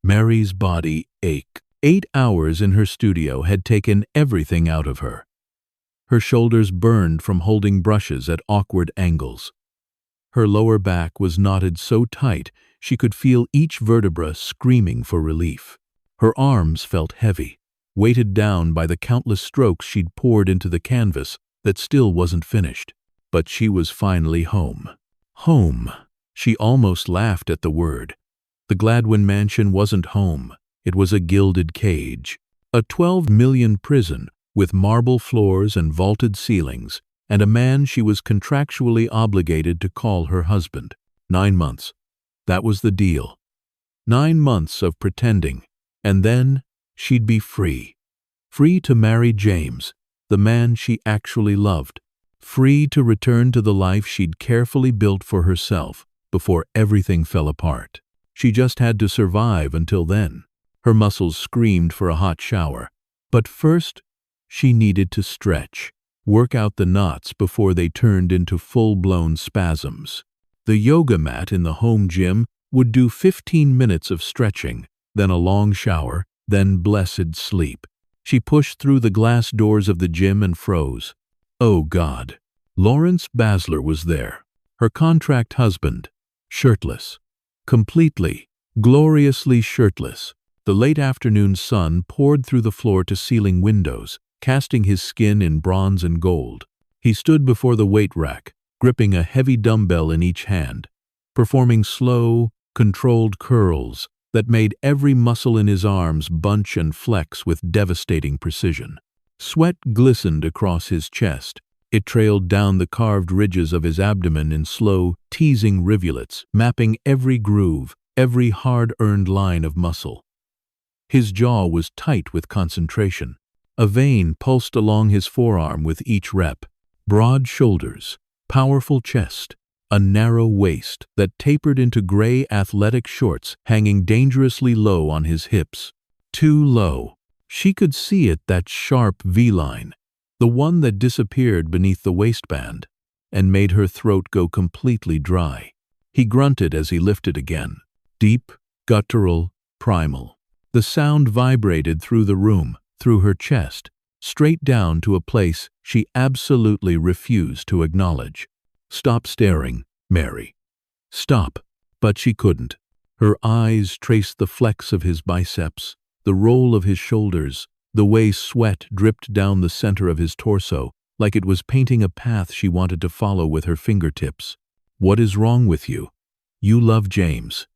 Mary's body ached. 8 hours in her studio had taken everything out of her. Her shoulders burned from holding brushes at awkward angles. Her lower back was knotted so tight she could feel each vertebra screaming for relief. Her arms felt heavy, weighted down by the countless strokes she'd poured into the canvas that still wasn't finished. But she was finally home. Home. She almost laughed at the word. The Gladwin mansion wasn't home. It was a gilded cage. A 12 million prison with marble floors and vaulted ceilings, and a man she was contractually obligated to call her husband. 9 months. That was the deal. 9 months of pretending, and then she'd be free. Free to marry James, the man she actually loved. Free to return to the life she'd carefully built for herself before everything fell apart. She just had to survive until then. Her muscles screamed for a hot shower. But first, she needed to stretch, work out the knots before they turned into full-blown spasms. The yoga mat in the home gym would do 15 minutes of stretching, then a long shower, then blessed sleep. She pushed through the glass doors of the gym and froze. Oh God. Lawrence Basler was there, her contract husband, shirtless. Completely, gloriously shirtless. The late afternoon sun poured through the floor-to-ceiling windows, casting his skin in bronze and gold. He stood before the weight rack, gripping a heavy dumbbell in each hand, performing slow, controlled curls that made every muscle in his arms bunch and flex with devastating precision. Sweat glistened across his chest. It trailed down the carved ridges of his abdomen in slow, teasing rivulets, mapping every groove, every hard-earned line of muscle. His jaw was tight with concentration. A vein pulsed along his forearm with each rep. Broad shoulders, powerful chest, a narrow waist that tapered into gray athletic shorts hanging dangerously low on his hips. Too low. She could see it, that sharp V-line, the one that disappeared beneath the waistband, and made her throat go completely dry. He grunted as he lifted again. Deep, guttural, primal. The sound vibrated through the room, through her chest, straight down to a place she absolutely refused to acknowledge. Stop staring, Mary. Stop. But she couldn't. Her eyes traced the flex of his biceps, the roll of his shoulders, the way sweat dripped down the center of his torso, like it was painting a path she wanted to follow with her fingertips. What is wrong with you? You love James.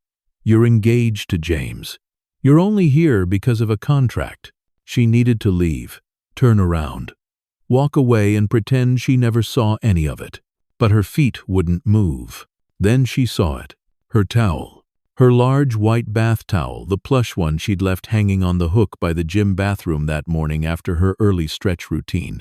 You're engaged to James. You're only here because of a contract. She needed to leave, turn around, walk away and pretend she never saw any of it. But her feet wouldn't move. Then she saw it. Her towel. Her large white bath towel, the plush one she'd left hanging on the hook by the gym bathroom that morning after her early stretch routine.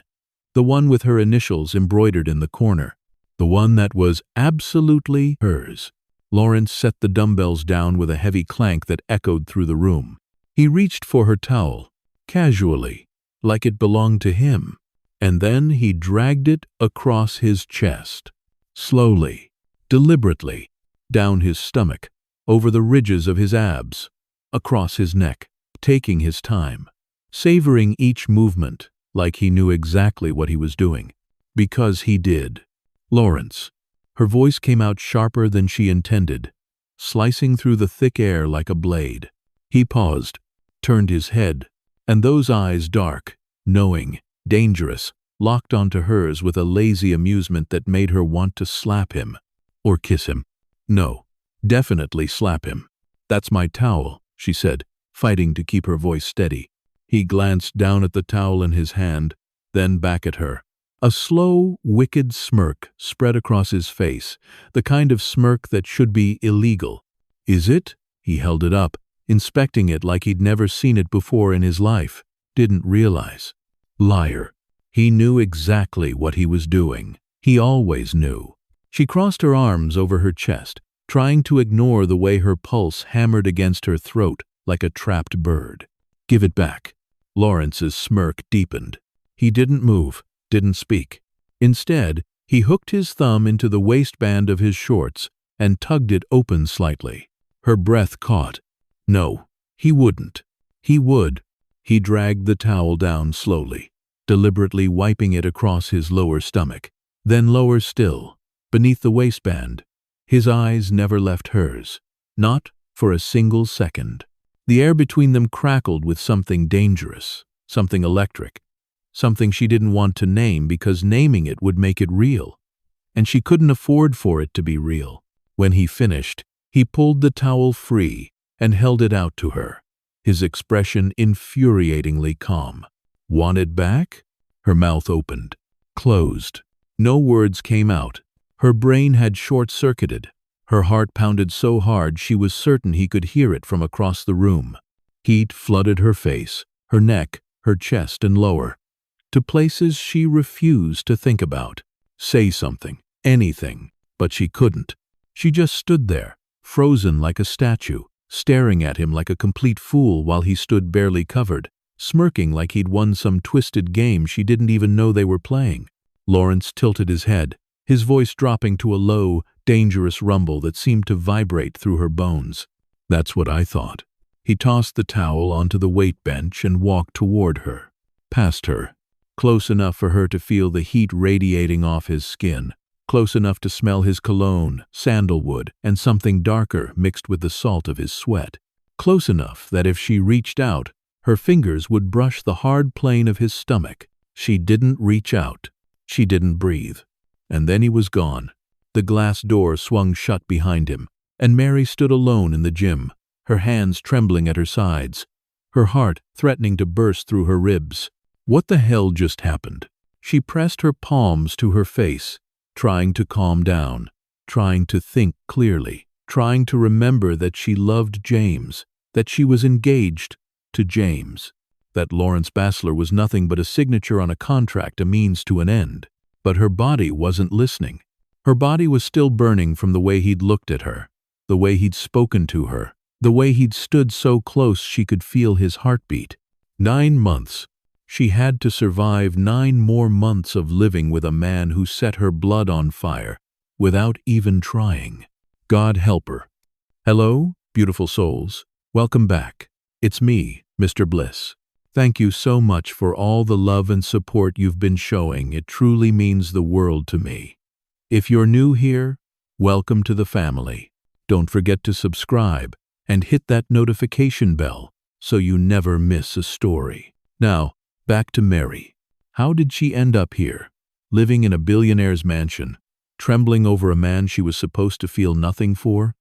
The one with her initials embroidered in the corner. The one that was absolutely hers. Lawrence set the dumbbells down with a heavy clank that echoed through the room. He reached for her towel, casually, like it belonged to him, and then he dragged it across his chest, slowly, deliberately, down his stomach, over the ridges of his abs, across his neck, taking his time, savoring each movement like he knew exactly what he was doing, because he did. Lawrence. Her voice came out sharper than she intended, slicing through the thick air like a blade. He paused, turned his head, and those eyes, dark, knowing, dangerous, locked onto hers with a lazy amusement that made her want to slap him, or kiss him. No, definitely slap him. That's my towel, she said, fighting to keep her voice steady. He glanced down at the towel in his hand, then back at her. A slow, wicked smirk spread across his face, the kind of smirk that should be illegal. Is it? He held it up, inspecting it like he'd never seen it before in his life. Didn't realize. Liar. He knew exactly what he was doing. He always knew. She crossed her arms over her chest, trying to ignore the way her pulse hammered against her throat like a trapped bird. Give it back. Lawrence's smirk deepened. He didn't move, didn't speak. Instead, he hooked his thumb into the waistband of his shorts and tugged it open slightly. Her breath caught. No, He wouldn't. He would. He dragged the towel down slowly, deliberately wiping it across his lower stomach, then lower still, beneath the waistband. His eyes never left hers, not for a single second. The air between them crackled with something dangerous, something electric, something she didn't want to name because naming it would make it real, and she couldn't afford for it to be real. When he finished, he pulled the towel free and held it out to her, his expression infuriatingly calm. Want it back? Her mouth opened, closed. No words came out. Her brain had short-circuited. Her heart pounded so hard she was certain he could hear it from across the room. Heat flooded her face, her neck, her chest and lower, to places she refused to think about. Say something, anything, but she couldn't. She just stood there, frozen like a statue, staring at him like a complete fool while he stood barely covered, smirking like he'd won some twisted game she didn't even know they were playing. Lawrence tilted his head, his voice dropping to a low, dangerous rumble that seemed to vibrate through her bones. That's what I thought. He tossed the towel onto the weight bench and walked toward her, past her, close enough for her to feel the heat radiating off his skin, close enough to smell his cologne, sandalwood, and something darker mixed with the salt of his sweat, close enough that if she reached out, her fingers would brush the hard plane of his stomach. She didn't reach out. She didn't breathe. And then he was gone. The glass door swung shut behind him, and Mary stood alone in the gym, her hands trembling at her sides, her heart threatening to burst through her ribs. What the hell just happened? She pressed her palms to her face, trying to calm down, trying to think clearly, trying to remember that she loved James, that she was engaged to James, that Lawrence Basler was nothing but a signature on a contract, a means to an end. But her body wasn't listening. Her body was still burning from the way he'd looked at her, the way he'd spoken to her, the way he'd stood so close she could feel his heartbeat. 9 months. She had to survive 9 more months of living with a man who set her blood on fire, without even trying. God help her. Hello, beautiful souls. Welcome back. It's me, Mr. Bliss. Thank you so much for all the love and support you've been showing. It truly means the world to me. If you're new here, welcome to the family. Don't forget to subscribe and hit that notification bell so you never miss a story. Now, back to Mary. How did she end up here, living in a billionaire's mansion, trembling over a man she was supposed to feel nothing for?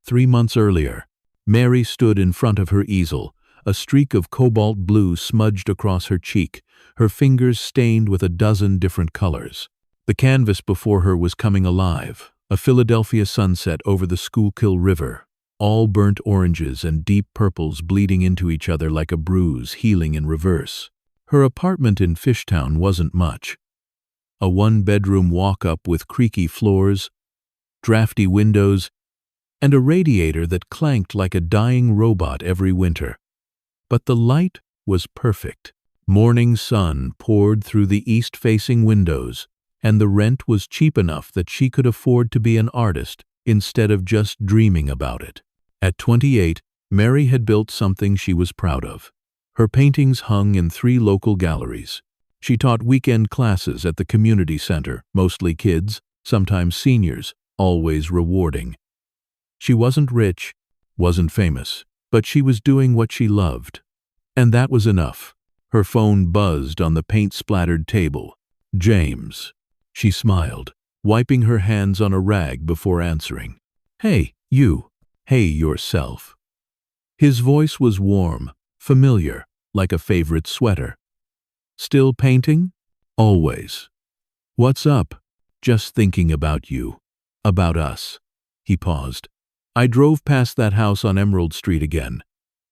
3 months earlier, Mary stood in front of her easel, a streak of cobalt blue smudged across her cheek, her fingers stained with a dozen different colors. The canvas before her was coming alive, a Philadelphia sunset over the Schuylkill River, all burnt oranges and deep purples bleeding into each other like a bruise healing in reverse. Her apartment in Fishtown wasn't much. A 1-bedroom walk-up with creaky floors, drafty windows, and a radiator that clanked like a dying robot every winter. But the light was perfect. Morning sun poured through the east-facing windows, and the rent was cheap enough that she could afford to be an artist instead of just dreaming about it. At 28, Mary had built something she was proud of. Her paintings hung in 3 local galleries. She taught weekend classes at the community center, mostly kids, sometimes seniors, always rewarding. She wasn't rich, wasn't famous, but she was doing what she loved. And that was enough. Her phone buzzed on the paint-splattered table. James. She smiled, wiping her hands on a rag before answering. Hey, you. Hey, yourself. His voice was warm, familiar, like a favorite sweater. Still painting? Always. What's up? Just thinking about you. About us. He paused. I drove past that house on Emerald Street again.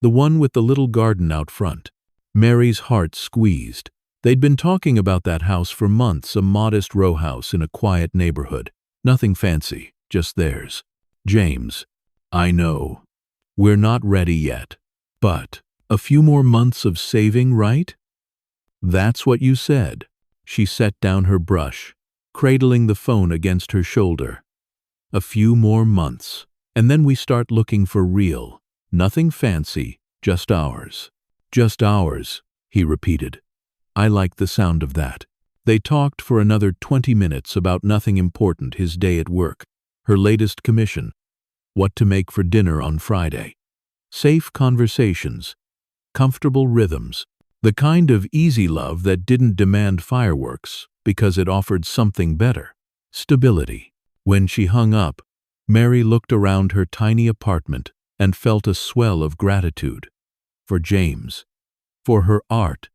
The one with the little garden out front. Mary's heart squeezed. They'd been talking about that house for months, a modest row house in a quiet neighborhood. Nothing fancy, just theirs. James. I know. We're not ready yet. But a few more months of saving, right? That's what you said. She set down her brush, cradling the phone against her shoulder. A few more months, and then we start looking for real. Nothing fancy, just ours. Just ours, he repeated. I liked the sound of that. They talked for another 20 minutes about nothing important, his day at work, her latest commission, what to make for dinner on Friday. Safe conversations, comfortable rhythms, the kind of easy love that didn't demand fireworks because it offered something better, stability. When she hung up, Mary looked around her tiny apartment and felt a swell of gratitude. For James, for her art,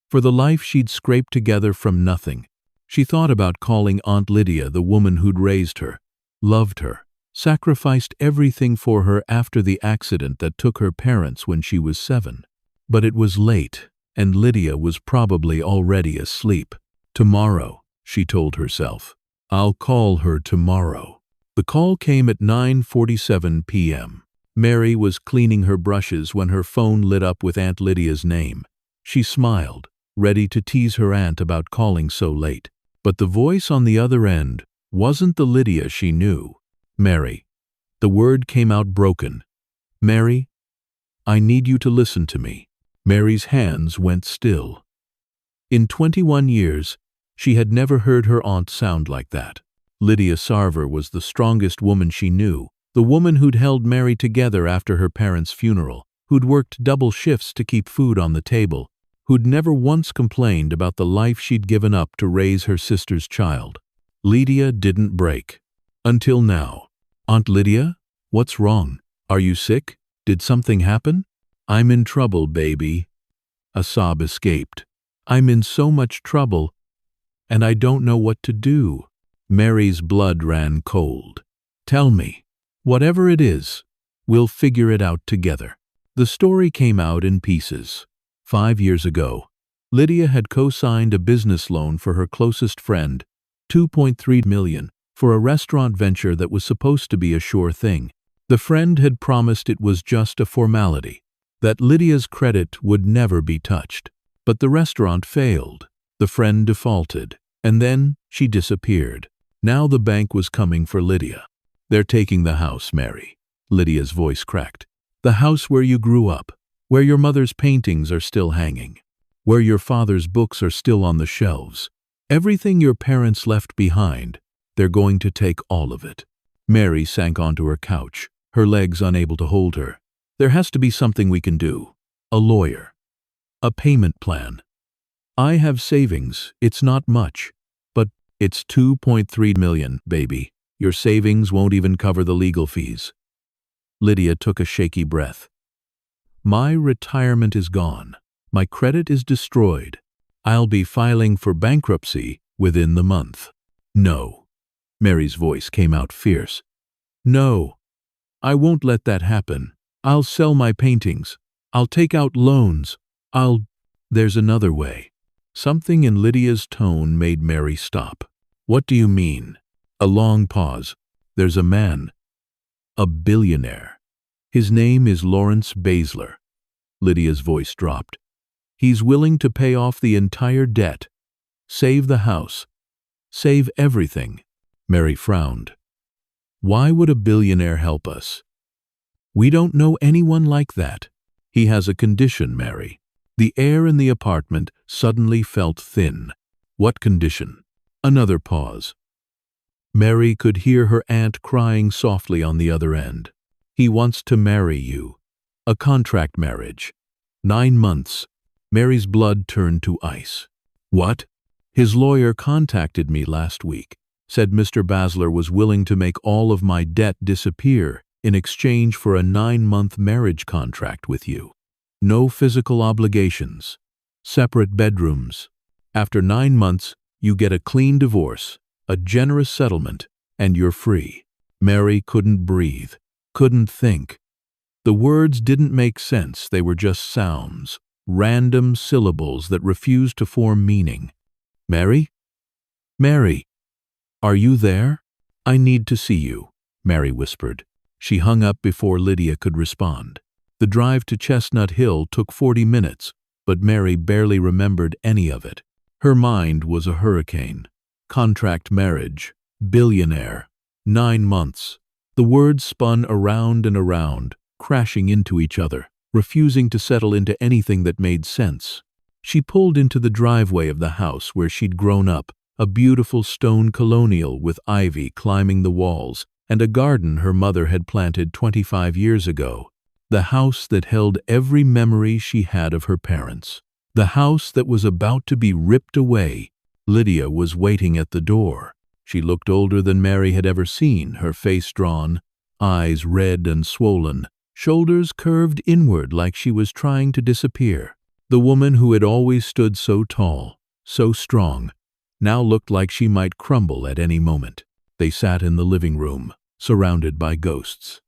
for the life she'd scraped together from nothing. She thought about calling Aunt Lydia, the woman who'd raised her, loved her, sacrificed everything for her after the accident that took her parents when she was 7. But it was late, and Lydia was probably already asleep. Tomorrow, she told herself. I'll call her tomorrow. The call came at 9:47 p.m. Mary was cleaning her brushes when her phone lit up with Aunt Lydia's name. She smiled, ready to tease her aunt about calling so late. But the voice on the other end wasn't the Lydia she knew. Mary. The word came out broken. Mary, I need you to listen to me. Mary's hands went still. In 21 years, she had never heard her aunt sound like that. Lydia Sarver was the strongest woman she knew, the woman who'd held Mary together after her parents' funeral, who'd worked double shifts to keep food on the table, who'd never once complained about the life she'd given up to raise her sister's child. Lydia didn't break. Until now. Aunt Lydia? What's wrong? Are you sick? Did something happen? I'm in trouble, baby. A sob escaped. I'm in so much trouble, and I don't know what to do. Mary's blood ran cold. Tell me. Whatever it is, we'll figure it out together. The story came out in pieces. 5 years ago, Lydia had co-signed a business loan for her closest friend, $2.3 million, for a restaurant venture that was supposed to be a sure thing. The friend had promised it was just a formality, that Lydia's credit would never be touched. But the restaurant failed. The friend defaulted, and then she disappeared. Now the bank was coming for Lydia. They're taking the house, Mary. Lydia's voice cracked. The house where you grew up, where your mother's paintings are still hanging, where your father's books are still on the shelves. Everything your parents left behind, they're going to take all of it. Mary sank onto her couch, her legs unable to hold her. There has to be something we can do. A lawyer. A payment plan. I have savings. It's not much, but it's $2.3 million, baby. Your savings won't even cover the legal fees. Lydia took a shaky breath. My retirement is gone. My credit is destroyed. I'll be filing for bankruptcy within the month. No. Mary's voice came out fierce. No. I won't let that happen. I'll sell my paintings. I'll take out loans. There's another way. Something in Lydia's tone made Mary stop. What do you mean? A long pause. There's a man. A billionaire. His name is Lawrence Basler. Lydia's voice dropped. He's willing to pay off the entire debt. Save the house. Save everything. Mary frowned. Why would a billionaire help us? We don't know anyone like that. He has a condition, Mary. The air in the apartment suddenly felt thin. What condition? Another pause. Mary could hear her aunt crying softly on the other end. He wants to marry you. A contract marriage. 9 months. Mary's blood turned to ice. What? His lawyer contacted me last week. Said Mr. Basler was willing to make all of my debt disappear in exchange for a 9-month marriage contract with you. No physical obligations. Separate bedrooms. After 9 months, you get a clean divorce, a generous settlement, and you're free. Mary couldn't breathe, couldn't think. The words didn't make sense, they were just sounds, random syllables that refused to form meaning. Mary? Mary! Are you there? I need to see you, Mary whispered. She hung up before Lydia could respond. The drive to Chestnut Hill took 40 minutes, but Mary barely remembered any of it. Her mind was a hurricane. Contract marriage. Billionaire. 9 months. The words spun around and around, crashing into each other, refusing to settle into anything that made sense. She pulled into the driveway of the house where she'd grown up, a beautiful stone colonial with ivy climbing the walls and a garden her mother had planted 25 years ago. The house that held every memory she had of her parents. The house that was about to be ripped away. Lydia was waiting at the door. She looked older than Mary had ever seen, her face drawn, eyes red and swollen, shoulders curved inward like she was trying to disappear. The woman who had always stood so tall, so strong, now looked like she might crumble at any moment. They sat in the living room, surrounded by ghosts.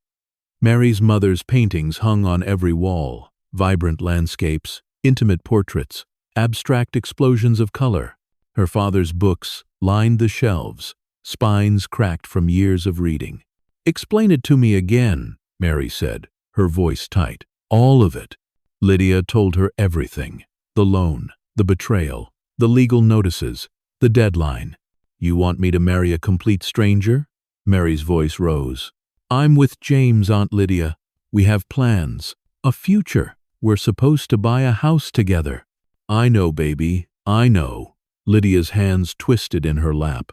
Mary's mother's paintings hung on every wall, vibrant landscapes, intimate portraits, abstract explosions of color. Her father's books lined the shelves, spines cracked from years of reading. "Explain it to me again," Mary said, her voice tight. "All of it." Lydia told her everything. The loan, the betrayal, the legal notices, the deadline. "You want me to marry a complete stranger?" Mary's voice rose. "I'm with James, Aunt Lydia. We have plans, a future. We're supposed to buy a house together." "I know, baby, I know." Lydia's hands twisted in her lap.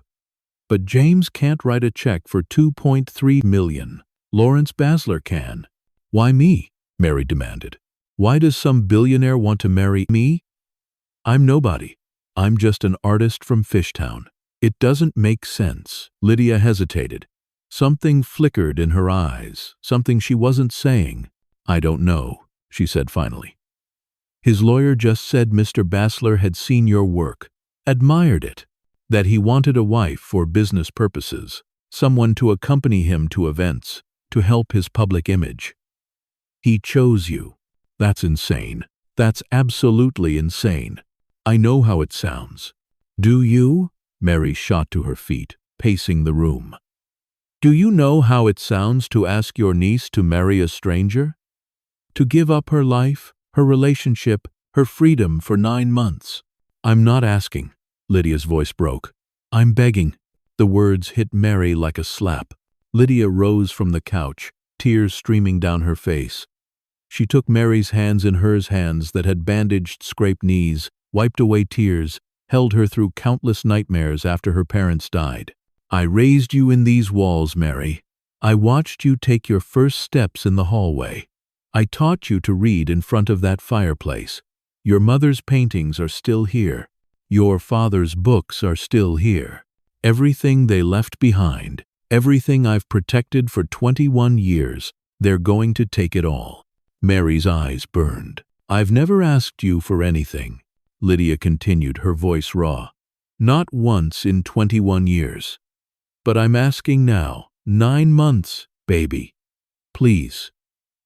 "But James can't write a check for $2.3 million. Lawrence Basler can." "Why me?" Mary demanded. "Why does some billionaire want to marry me? I'm nobody. I'm just an artist from Fishtown. It doesn't make sense." Lydia hesitated. Something flickered in her eyes, something she wasn't saying. "I don't know," she said finally. "His lawyer just said Mr. Basler had seen your work, admired it, that he wanted a wife for business purposes, someone to accompany him to events, to help his public image. He chose you. That's insane. That's absolutely insane. I know how it sounds." "Do you?" Mary shot to her feet, pacing the room. "Do you know how it sounds to ask your niece to marry a stranger? To give up her life, her relationship, her freedom for 9 months?" "I'm not asking." Lydia's voice broke. "I'm begging." The words hit Mary like a slap. Lydia rose from the couch, tears streaming down her face. She took Mary's hands in hers, hands that had bandaged scraped knees, wiped away tears, held her through countless nightmares after her parents died. "I raised you in these walls, Mary. I watched you take your first steps in the hallway. I taught you to read in front of that fireplace. Your mother's paintings are still here. Your father's books are still here. Everything they left behind, everything I've protected for 21 years, they're going to take it all." Mary's eyes burned. "I've never asked you for anything," Lydia continued, her voice raw. "Not once in 21 years. But I'm asking now, 9 months, baby. Please.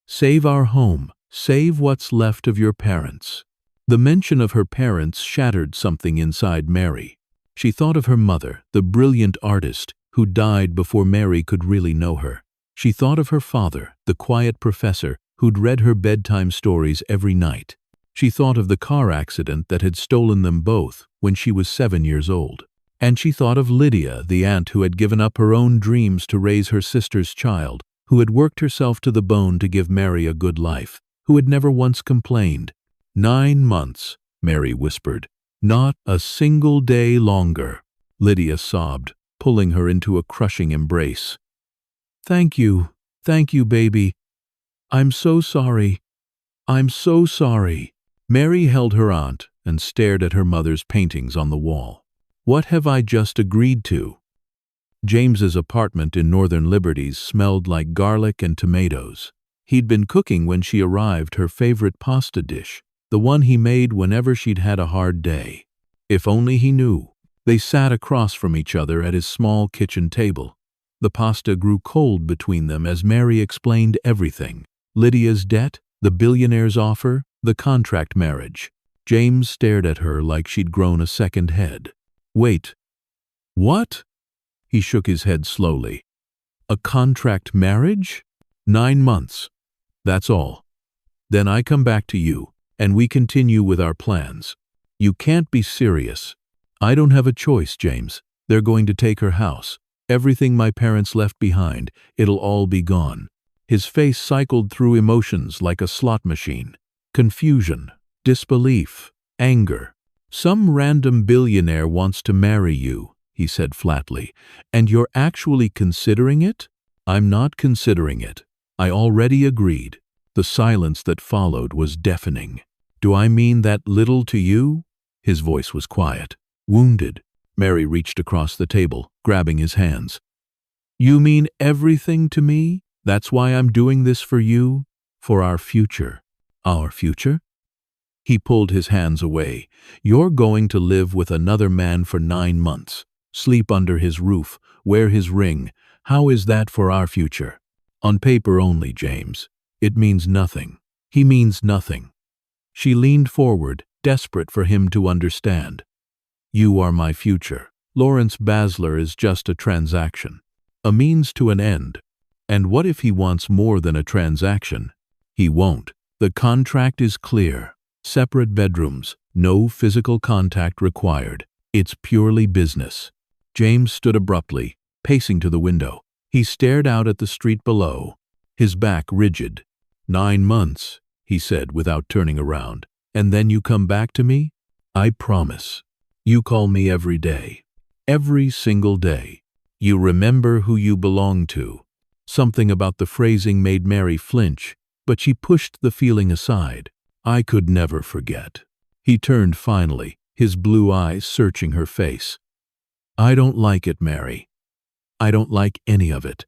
Save our home. Save what's left of your parents." The mention of her parents shattered something inside Mary. She thought of her mother, the brilliant artist, who died before Mary could really know her. She thought of her father, the quiet professor, who'd read her bedtime stories every night. She thought of the car accident that had stolen them both when she was 7 years old. And she thought of Lydia, the aunt who had given up her own dreams to raise her sister's child, who had worked herself to the bone to give Mary a good life, who had never once complained. 9 months, Mary whispered. "Not a single day longer." Lydia sobbed, pulling her into a crushing embrace. Thank you, baby. I'm so sorry. I'm so sorry." Mary held her aunt and stared at her mother's paintings on the wall. "What have I just agreed to?" James's apartment in Northern Liberties smelled like garlic and tomatoes. He'd been cooking when she arrived her favorite pasta dish, the one he made whenever she'd had a hard day. If only he knew. They sat across from each other at his small kitchen table. The pasta grew cold between them as Mary explained everything. Lydia's debt, the billionaire's offer, the contract marriage. James stared at her like she'd grown a second head. "Wait. What?" He shook his head slowly. "A contract marriage? 9 months. That's all. Then I come back to you, and we continue with our plans. You can't be serious." "I don't have a choice, James. They're going to take her house. Everything my parents left behind, it'll all be gone." His face cycled through emotions like a slot machine. Confusion, disbelief, anger. "Some random billionaire wants to marry you," he said flatly, "and you're actually considering it?" "I'm not considering it. I already agreed." The silence that followed was deafening. "Do I mean that little to you?" His voice was quiet, wounded. Mary reached across the table, grabbing his hands. "You mean everything to me? That's why I'm doing this for you? For our future." "Our future?" He pulled his hands away. "You're going to live with another man for 9 months, sleep under his roof, wear his ring. How is that for our future?" "On paper only, James. It means nothing." "He means nothing." She leaned forward, desperate for him to understand. "You are my future. Lawrence Basler is just a transaction, a means to an end. And what if he wants more than a transaction? He won't. The contract is clear. Separate bedrooms, no physical contact required. It's purely business." James stood abruptly, pacing to the window. He stared out at the street below, his back rigid. "9 months, he said without turning around. "And then you come back to me?" "I promise. You call me every day. Every single day. You remember who you belong to." Something about the phrasing made Mary flinch, but she pushed the feeling aside. "I could never forget." He turned finally, his blue eyes searching her face. "I don't like it, Mary. I don't like any of it.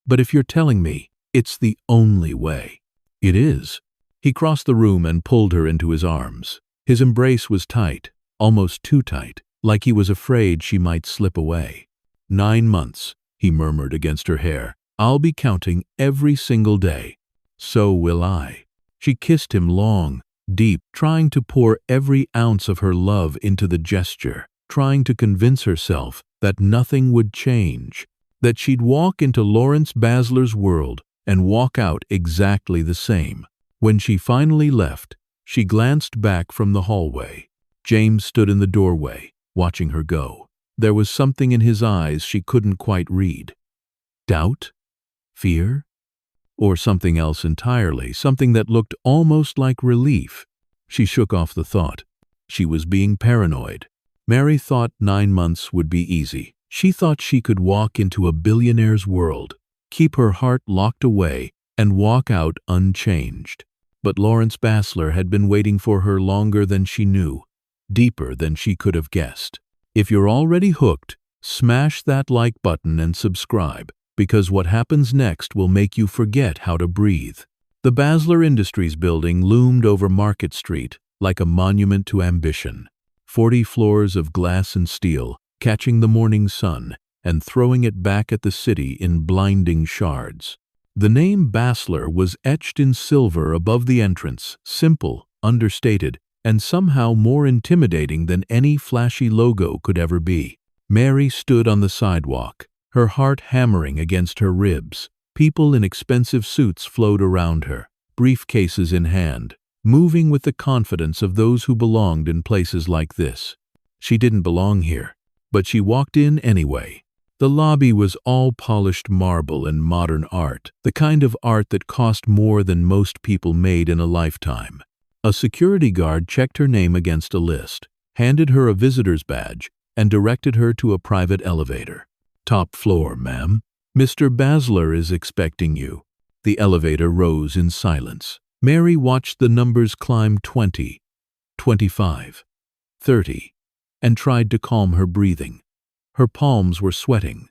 But if you're telling me, it's the only way." "It is." He crossed the room and pulled her into his arms. His embrace was tight, almost too tight, like he was afraid she might slip away. 9 months, he murmured against her hair. "I'll be counting every single day." "So will I." She kissed him long, deep, trying to pour every ounce of her love into the gesture, trying to convince herself that nothing would change, that she'd walk into Lawrence Basler's world and walk out exactly the same. When she finally left, she glanced back from the hallway. James stood in the doorway, watching her go. There was something in his eyes she couldn't quite read. Doubt? Fear? Or something else entirely, something that looked almost like relief. She shook off the thought. She was being paranoid. Mary thought 9 months would be easy. She thought she could walk into a billionaire's world, keep her heart locked away, and walk out unchanged. But Lawrence Basler had been waiting for her longer than she knew, deeper than she could have guessed. If you're already hooked, smash that like button and subscribe, because what happens next will make you forget how to breathe. The Basler Industries building loomed over Market Street like a monument to ambition. 40 floors of glass and steel, catching the morning sun and throwing it back at the city in blinding shards. The name Basler was etched in silver above the entrance, simple, understated, and somehow more intimidating than any flashy logo could ever be. Mary stood on the sidewalk, her heart hammering against her ribs. People in expensive suits flowed around her, briefcases in hand, moving with the confidence of those who belonged in places like this. She didn't belong here, but she walked in anyway. The lobby was all polished marble and modern art, the kind of art that cost more than most people made in a lifetime. A security guard checked her name against a list, handed her a visitor's badge, and directed her to a private elevator. "Top floor, ma'am. Mr. Basler is expecting you." The elevator rose in silence. Mary watched the numbers climb 20, 25, 30, and tried to calm her breathing. Her palms were sweating.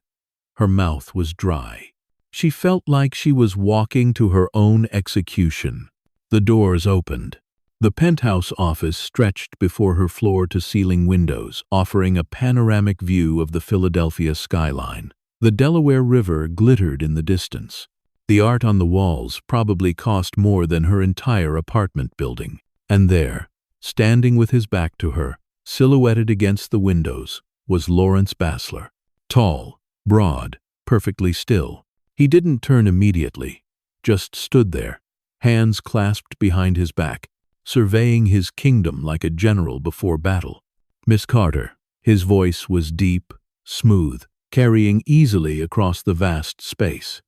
Her mouth was dry. She felt like she was walking to her own execution. The doors opened. The penthouse office stretched before her floor-to-ceiling windows, offering a panoramic view of the Philadelphia skyline. The Delaware River glittered in the distance. The art on the walls probably cost more than her entire apartment building. And there, standing with his back to her, silhouetted against the windows, was Lawrence Basler. Tall, broad, perfectly still. He didn't turn immediately, just stood there, hands clasped behind his back, surveying his kingdom like a general before battle. "Miss Carter." His voice was deep, smooth, carrying easily across the vast space.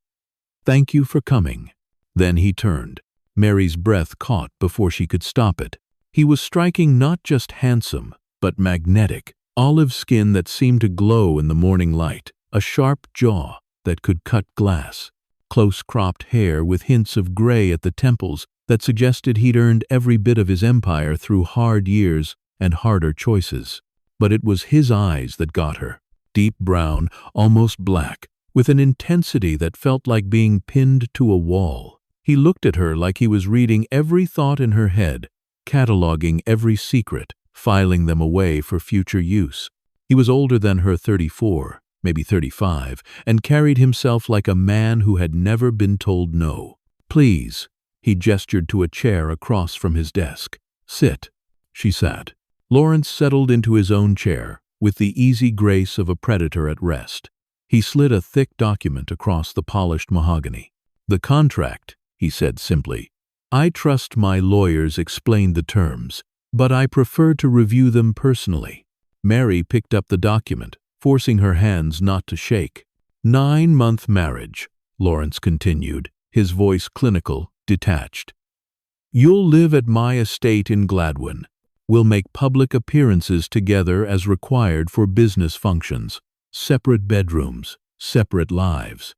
Thank you for coming." Then he turned. Mary's breath caught before she could stop it. He was striking, not just handsome, but magnetic. Olive skin that seemed to glow in the morning light, a sharp jaw that could cut glass, close-cropped hair with hints of gray at the temples that suggested he'd earned every bit of his empire through hard years and harder choices. But it was his eyes that got her, deep brown, almost black, with an intensity that felt like being pinned to a wall. He looked at her like he was reading every thought in her head, cataloging every secret, filing them away for future use. He was older than her, 34, maybe 35, and carried himself like a man who had never been told no. "Please." He gestured to a chair across from his desk. "Sit." She sat. Lawrence settled into his own chair, with the easy grace of a predator at rest. He slid a thick document across the polished mahogany. "The contract," he said simply. "I trust my lawyers explained the terms, but I prefer to review them personally." Mary picked up the document, forcing her hands not to shake. 9-month marriage, Lawrence continued, his voice clinical, detached. "You'll live at my estate in Gladwin. We'll make public appearances together as required for business functions. Separate bedrooms, separate lives."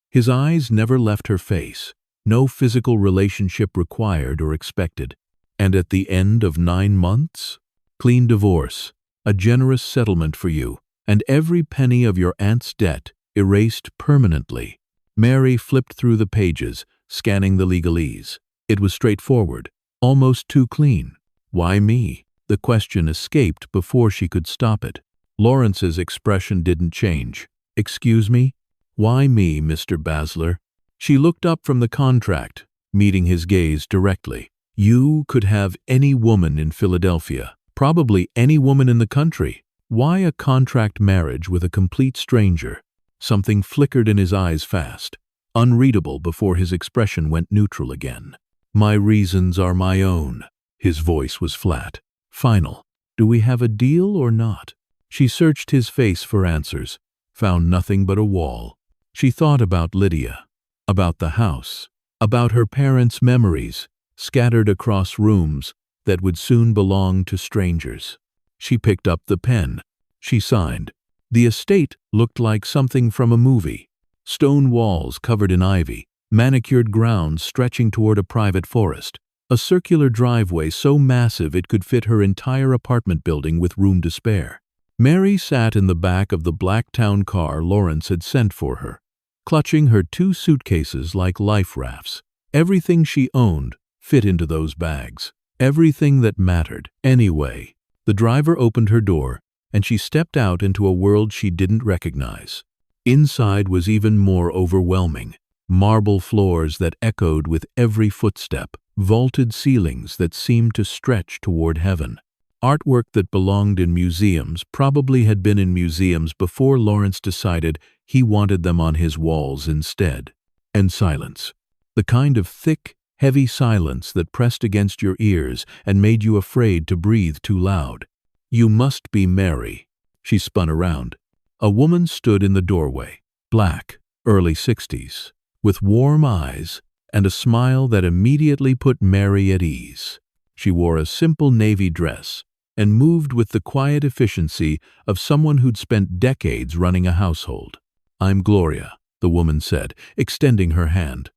His eyes never left her face. No physical relationship required or expected. "And at the end of 9 months? Clean divorce, a generous settlement for you, and every penny of your aunt's debt erased permanently." Mary flipped through the pages, scanning the legalese. It was straightforward, almost too clean. "Why me?" The question escaped before she could stop it. Lawrence's expression didn't change. "Excuse me? Why me, Mr. Basler?" She looked up from the contract, meeting his gaze directly. "You could have any woman in Philadelphia, probably any woman in the country. Why a contract marriage with a complete stranger?" Something flickered in his eyes fast, unreadable before his expression went neutral again. "My reasons are my own." His voice was flat, final. "Do we have a deal or not?" She searched his face for answers, found nothing but a wall. She thought about Lydia, about the house, about her parents' memories, scattered across rooms that would soon belong to strangers. She picked up the pen. She signed. The estate looked like something from a movie. Stone walls covered in ivy, manicured grounds stretching toward a private forest, a circular driveway so massive it could fit her entire apartment building with room to spare. Mary sat in the back of the black town car Lawrence had sent for her, clutching her 2 suitcases like life rafts. Everything she owned fit into those bags. Everything that mattered, anyway. The driver opened her door, and she stepped out into a world she didn't recognize. Inside was even more overwhelming. Marble floors that echoed with every footstep, vaulted ceilings that seemed to stretch toward heaven. Artwork that belonged in museums probably had been in museums before Lawrence decided he wanted them on his walls instead. And silence. The kind of thick, heavy silence that pressed against your ears and made you afraid to breathe too loud. "You must be Mary." She spun around. A woman stood in the doorway, black, early 60s, with warm eyes and a smile that immediately put Mary at ease. She wore a simple navy dress and moved with the quiet efficiency of someone who'd spent decades running a household. "I'm Gloria," the woman said, extending her hand.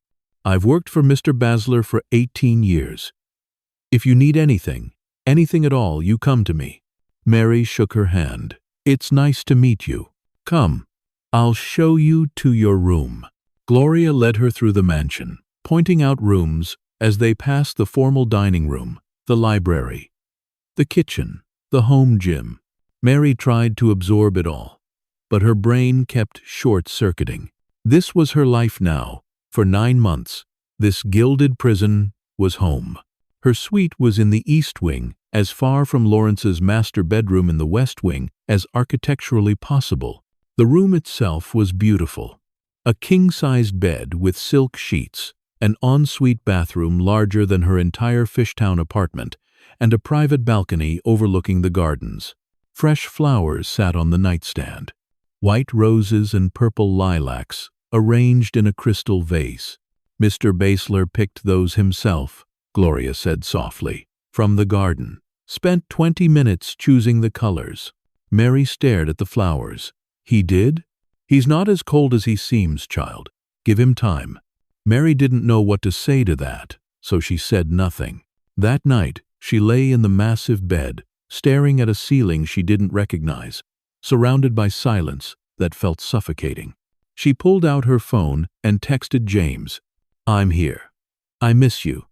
"I've worked for Mr. Basler for 18 years. If you need anything, anything at all, you come to me." Mary shook her hand. "It's nice to meet you. Come, I'll show you to your room." Gloria led her through the mansion, pointing out rooms as they passed the formal dining room, the library, the kitchen, the home gym. Mary tried to absorb it all, but her brain kept short-circuiting. This was her life now. For 9 months, this gilded prison was home. Her suite was in the East Wing, as far from Lawrence's master bedroom in the West Wing as architecturally possible. The room itself was beautiful. A king-sized bed with silk sheets, an ensuite bathroom larger than her entire Fishtown apartment, and a private balcony overlooking the gardens. Fresh flowers sat on the nightstand. White roses and purple lilacs arranged in a crystal vase. Mr. Basler picked those himself, Gloria said softly, from the garden. Spent 20 minutes choosing the colors. Mary stared at the flowers. He did? He's not as cold as he seems, child. Give him time. Mary didn't know what to say to that, so she said nothing. That night, she lay in the massive bed, staring at a ceiling she didn't recognize, surrounded by silence that felt suffocating. She pulled out her phone and texted James, "I'm here. I miss you."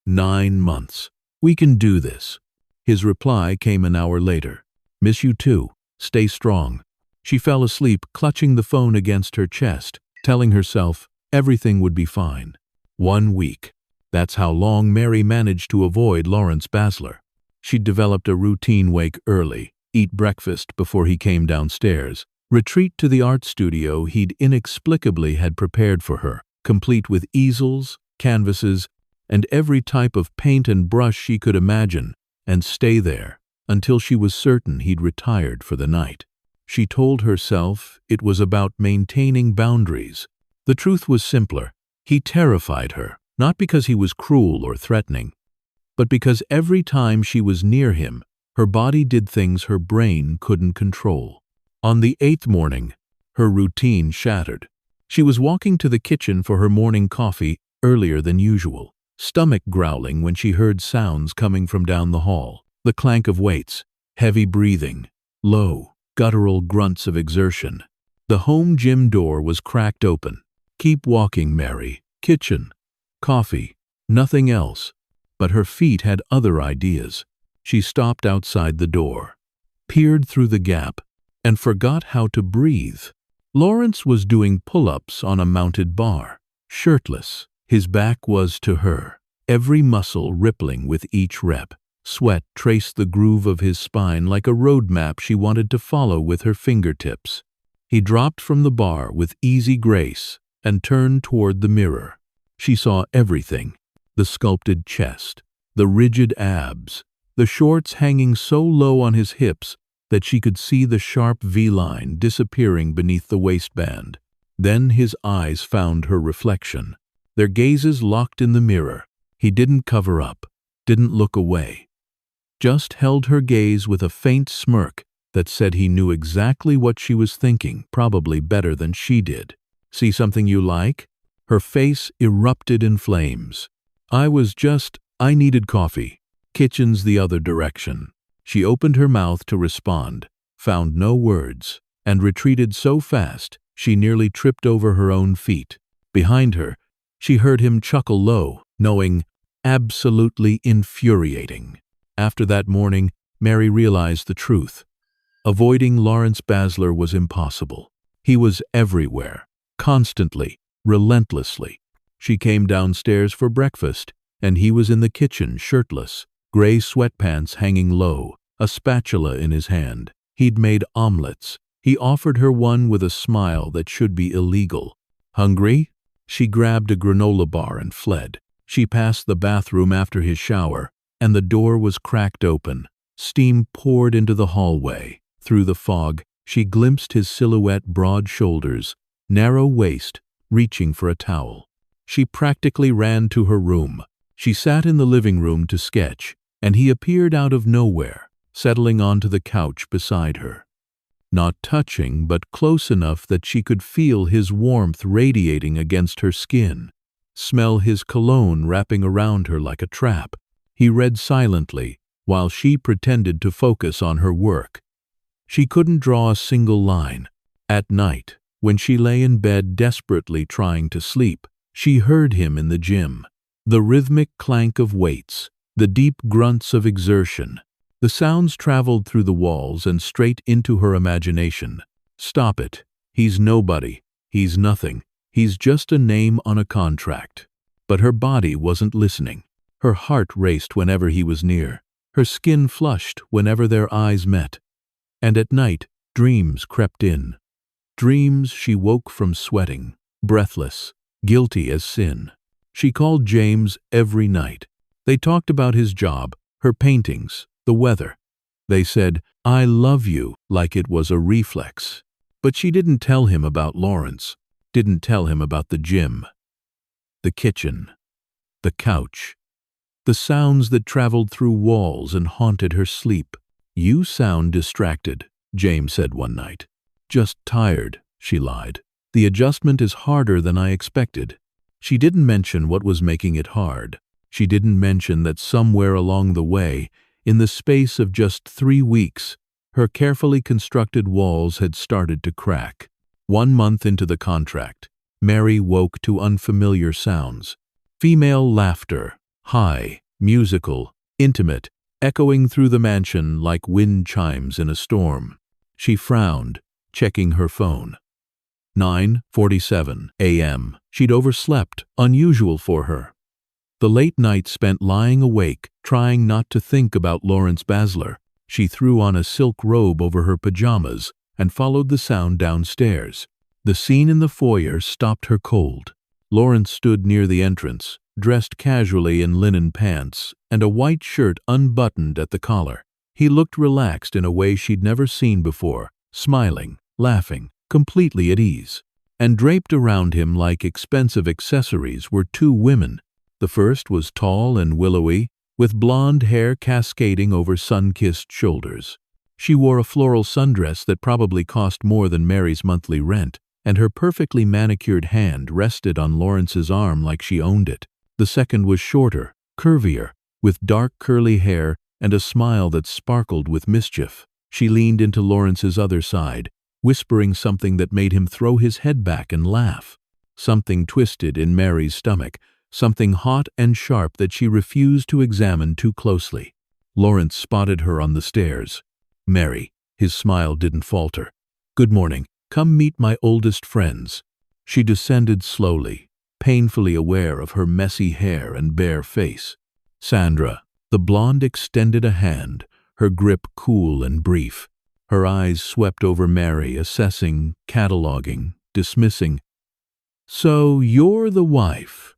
9 months. We can do this. His reply came an hour later. Miss you too. Stay strong. She fell asleep, clutching the phone against her chest, telling herself everything would be fine. 1 week. That's how long Mary managed to avoid Lawrence Basler. She'd developed a routine: wake early, eat breakfast before he came downstairs, retreat to the art studio he'd inexplicably had prepared for her, complete with easels, canvases, and every type of paint and brush she could imagine, and stay there until she was certain he'd retired for the night. She told herself it was about maintaining boundaries. The truth was simpler. He terrified her, not because he was cruel or threatening, but because every time she was near him, her body did things her brain couldn't control. On the 8th morning, her routine shattered. She was walking to the kitchen for her morning coffee earlier than usual, stomach growling when she heard sounds coming from down the hall. The clank of weights, heavy breathing, low, guttural grunts of exertion. The home gym door was cracked open. Keep walking, Mary. Kitchen. Coffee. Nothing else. But her feet had other ideas. She stopped outside the door, peered through the gap, and forgot how to breathe. Lawrence was doing pull-ups on a mounted bar, shirtless. His back was to her, every muscle rippling with each rep. Sweat traced the groove of his spine like a road map she wanted to follow with her fingertips. He dropped from the bar with easy grace and turned toward the mirror. She saw everything: the sculpted chest, the rigid abs, the shorts hanging so low on his hips that she could see the sharp V-line disappearing beneath the waistband. Then his eyes found her reflection. Their gazes locked in the mirror. He didn't cover up, didn't look away, just held her gaze with a faint smirk that said he knew exactly what she was thinking, probably better than she did. "See something you like?" Her face erupted in flames. I needed coffee. Kitchen's the other direction." She opened her mouth to respond, found no words, and retreated so fast she nearly tripped over her own feet. Behind her, she heard him chuckle low, knowing, absolutely infuriating. After that morning, Mary realized the truth. Avoiding Lawrence Basler was impossible. He was everywhere, constantly, relentlessly. She came downstairs for breakfast, and he was in the kitchen, shirtless, gray sweatpants hanging low, a spatula in his hand. He'd made omelets. He offered her one with a smile that should be illegal. "Hungry?" She grabbed a granola bar and fled. She passed the bathroom after his shower, and the door was cracked open. Steam poured into the hallway. Through the fog, she glimpsed his silhouette, broad shoulders, narrow waist, reaching for a towel. She practically ran to her room. She sat in the living room to sketch, and he appeared out of nowhere, settling onto the couch beside her. Not touching, but close enough that she could feel his warmth radiating against her skin, smell his cologne wrapping around her like a trap. He read silently, while she pretended to focus on her work. She couldn't draw a single line. At night, when she lay in bed desperately trying to sleep, she heard him in the gym. The rhythmic clank of weights, the deep grunts of exertion. The sounds traveled through the walls and straight into her imagination. Stop it. He's nobody. He's nothing. He's just a name on a contract. But her body wasn't listening. Her heart raced whenever he was near. Her skin flushed whenever their eyes met. And at night, dreams crept in. Dreams she woke from sweating, breathless, guilty as sin. She called James every night. They talked about his job, her paintings, the weather. They said, "I love you," like it was a reflex. But she didn't tell him about Lawrence. didn't tell him about the gym, the kitchen, the couch, the sounds that traveled through walls and haunted her sleep. "You sound distracted," James said one night. "Just tired," she lied. "The adjustment is harder than I expected." She didn't mention what was making it hard. She didn't mention that somewhere along the way, in the space of just 3 weeks, her carefully constructed walls had started to crack. 1 month into the contract, Mary woke to unfamiliar sounds. Female laughter, high, musical, intimate, echoing through the mansion like wind chimes in a storm. She frowned, checking her phone. 9:47 a.m. She'd overslept, unusual for her. The late night spent lying awake, trying not to think about Lawrence Basler. She threw on a silk robe over her pajamas and followed the sound downstairs. The scene in the foyer stopped her cold. Lawrence stood near the entrance, dressed casually in linen pants and a white shirt unbuttoned at the collar. He looked relaxed in a way she'd never seen before, smiling, laughing, completely at ease. And draped around him like expensive accessories were 2 women. The first was tall and willowy, with blonde hair cascading over sun-kissed shoulders. She wore a floral sundress that probably cost more than Mary's monthly rent, and her perfectly manicured hand rested on Lawrence's arm like she owned it. The second was shorter, curvier, with dark curly hair and a smile that sparkled with mischief. She leaned into Lawrence's other side, whispering something that made him throw his head back and laugh. Something twisted in Mary's stomach, something hot and sharp that she refused to examine too closely. Lawrence spotted her on the stairs. "Mary," his smile didn't falter. "Good morning. Come meet my oldest friends." She descended slowly, painfully aware of her messy hair and bare face. "Sandra." The blonde extended a hand, her grip cool and brief. Her eyes swept over Mary, assessing, cataloging, dismissing. "So you're the wife.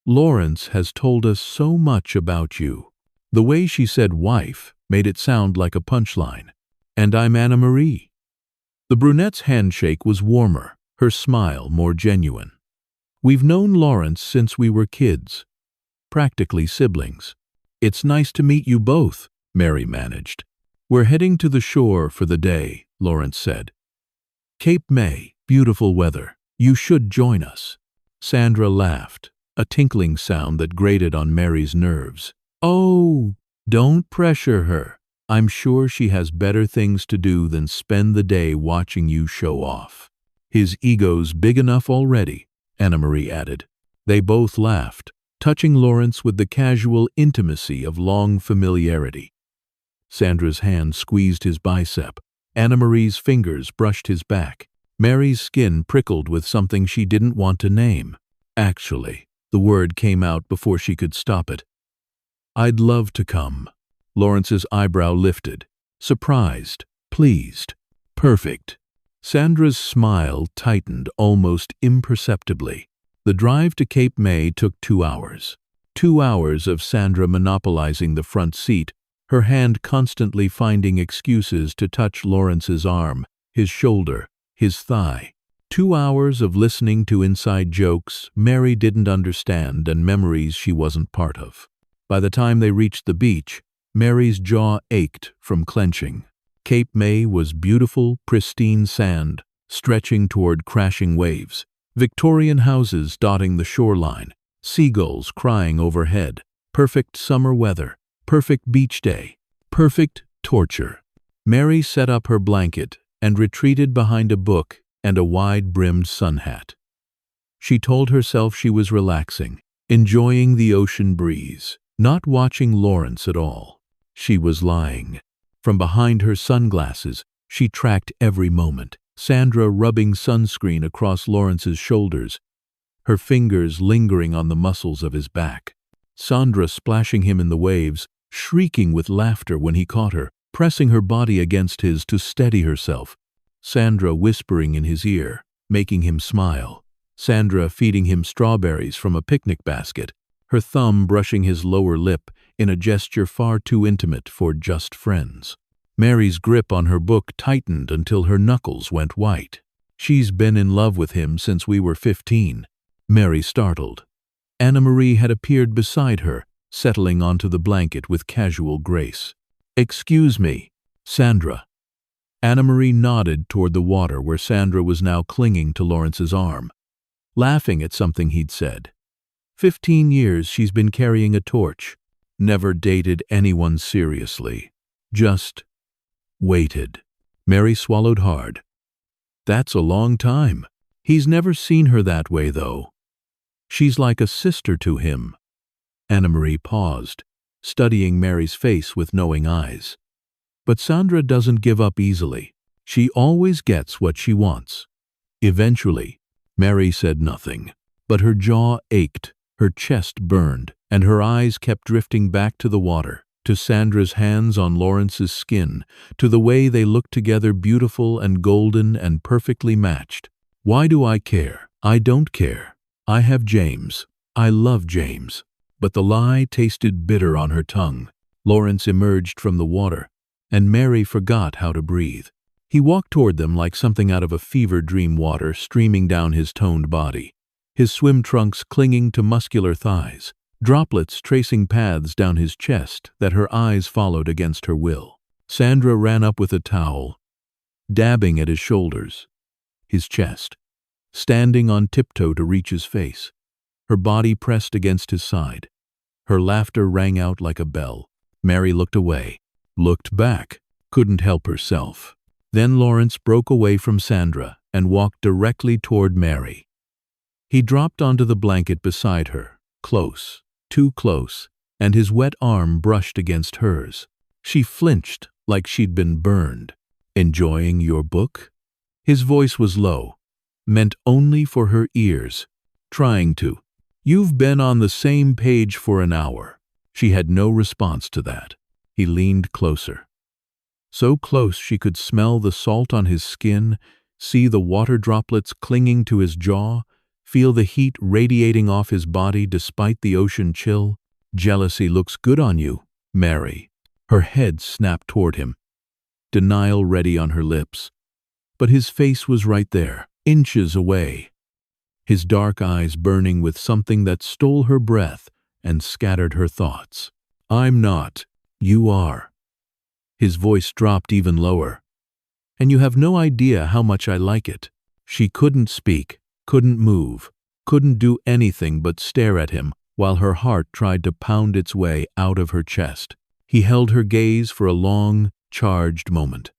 Lawrence has told us so much about you." The way she said wife made it sound like a punchline. "And I'm Anna Marie." The brunette's handshake was warmer, her smile more genuine. "We've known Lawrence since we were kids, practically siblings." "It's nice to meet you both," Mary managed. "We're heading to the shore for the day," Lawrence said. "Cape May, beautiful weather. You should join us." Sandra laughed, a tinkling sound that grated on Mary's nerves. "Oh, don't pressure her. I'm sure she has better things to do than spend the day watching you show off." "His ego's big enough already," Anna Marie added. They both laughed, touching Lawrence with the casual intimacy of long familiarity. Sandra's hand squeezed his bicep. Anna Marie's fingers brushed his back. Mary's skin prickled with something she didn't want to name. "Actually," the word came out before she could stop it. "I'd love to come." Lawrence's eyebrow lifted. Surprised, pleased, perfect. Sandra's smile tightened almost imperceptibly. The drive to Cape May took 2 hours. 2 hours of Sandra monopolizing the front seat, her hand constantly finding excuses to touch Lawrence's arm, his shoulder, his thigh. 2 hours of listening to inside jokes Mary didn't understand and memories she wasn't part of. By the time they reached the beach, Mary's jaw ached from clenching. Cape May was beautiful, pristine sand, stretching toward crashing waves. Victorian houses dotting the shoreline, seagulls crying overhead. Perfect summer weather, perfect beach day, perfect torture. Mary set up her blanket and retreated behind a book and a wide-brimmed sun hat. She told herself she was relaxing, enjoying the ocean breeze, not watching Lawrence at all. She was lying. From behind her sunglasses, she tracked every moment. Sandra rubbing sunscreen across Lawrence's shoulders, her fingers lingering on the muscles of his back. Sandra splashing him in the waves, shrieking with laughter when he caught her, pressing her body against his to steady herself. Sandra whispering in his ear, making him smile. Sandra feeding him strawberries from a picnic basket, her thumb brushing his lower lip in a gesture far too intimate for just friends. Mary's grip on her book tightened until her knuckles went white. She's been in love with him since we were 15. Mary startled. Anna-Marie had appeared beside her, settling onto the blanket with casual grace. "Excuse me, Sandra." Anna-Marie nodded toward the water where Sandra was now clinging to Lawrence's arm, laughing at something he'd said. 15 years she's been carrying a torch, never dated anyone seriously. Just waited. Mary swallowed hard. That's a long time. He's never seen her that way, though. She's like a sister to him. Anna-Marie paused, studying Mary's face with knowing eyes. But Sandra doesn't give up easily. She always gets what she wants. Eventually, Mary said nothing, but her jaw ached, her chest burned, and her eyes kept drifting back to the water, to Sandra's hands on Lawrence's skin, to the way they looked together, beautiful and golden and perfectly matched. Why do I care? I don't care. I have James. I love James. But the lie tasted bitter on her tongue. Lawrence emerged from the water, and Mary forgot how to breathe. He walked toward them like something out of a fever dream, water streaming down his toned body, his swim trunks clinging to muscular thighs, droplets tracing paths down his chest that her eyes followed against her will. Sandra ran up with a towel, dabbing at his shoulders, his chest, standing on tiptoe to reach his face, her body pressed against his side. Her laughter rang out like a bell. Mary looked away, looked back, couldn't help herself. Then Lawrence broke away from Sandra and walked directly toward Mary. He dropped onto the blanket beside her, close, too close, and his wet arm brushed against hers. She flinched like she'd been burned. "Enjoying your book?" His voice was low, meant only for her ears. "Trying to. You've been on the same page for an hour." She had no response to that. He leaned closer. So close she could smell the salt on his skin, see the water droplets clinging to his jaw, feel the heat radiating off his body despite the ocean chill. "Jealousy looks good on you, Mary." Her head snapped toward him, denial ready on her lips. But his face was right there, inches away, his dark eyes burning with something that stole her breath and scattered her thoughts. "I'm not. You are." His voice dropped even lower. "And you have no idea how much I like it." She couldn't speak, couldn't move, couldn't do anything but stare at him while her heart tried to pound its way out of her chest. He held her gaze for a long, charged moment.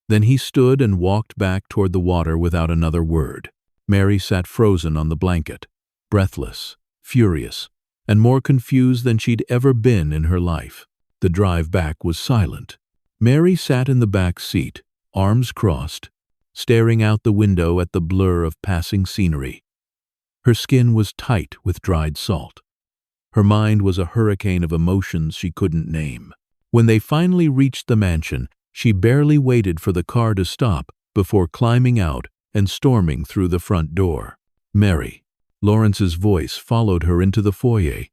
Then he stood and walked back toward the water without another word. Mary sat frozen on the blanket, breathless, furious, and more confused than she'd ever been in her life. The drive back was silent. Mary sat in the back seat, arms crossed, staring out the window at the blur of passing scenery. Her skin was tight with dried salt. Her mind was a hurricane of emotions she couldn't name. When they finally reached the mansion, she barely waited for the car to stop before climbing out and storming through the front door. "Mary." Lawrence's voice followed her into the foyer.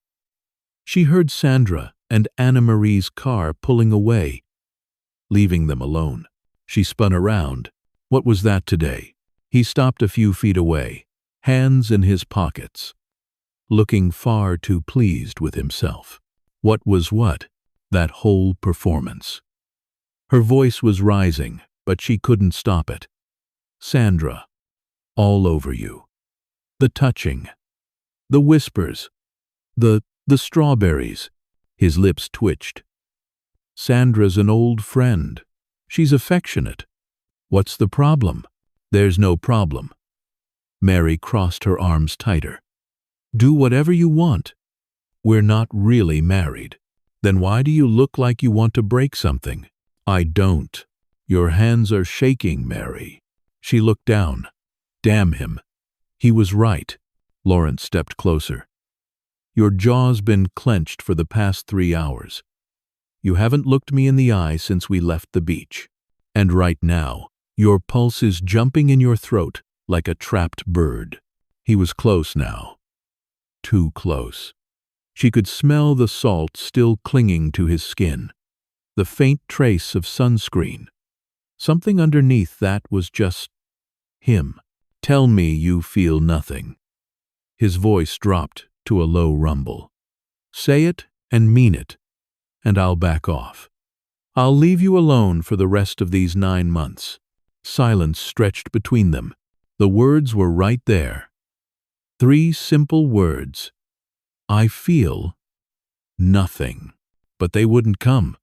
She heard Sandra and Anna-Marie's car pulling away, leaving them alone. She spun around. What was that today? He stopped a few feet away, hands in his pockets, looking far too pleased with himself. What was what? That whole performance. Her voice was rising, but she couldn't stop it. "Sandra, all over you. The touching, the whispers, the strawberries." His lips twitched. "Sandra's an old friend. She's affectionate. What's the problem?" "There's no problem." Mary crossed her arms tighter. "Do whatever you want. We're not really married." "Then why do you look like you want to break something?" "I don't." "Your hands are shaking, Mary." She looked down. Damn him. He was right. Lawrence stepped closer. "Your jaw's been clenched for the past 3 hours. You haven't looked me in the eye since we left the beach. And right now, your pulse is jumping in your throat like a trapped bird." He was close now. Too close. She could smell the salt still clinging to his skin, the faint trace of sunscreen. Something underneath that was just Him. Tell me you feel nothing. His voice dropped to a low rumble. Say it and mean it, and I'll back off. I'll leave you alone for the rest of these 9 months. Silence stretched between them. The words were right there. 3 simple words. I feel nothing. But they wouldn't come.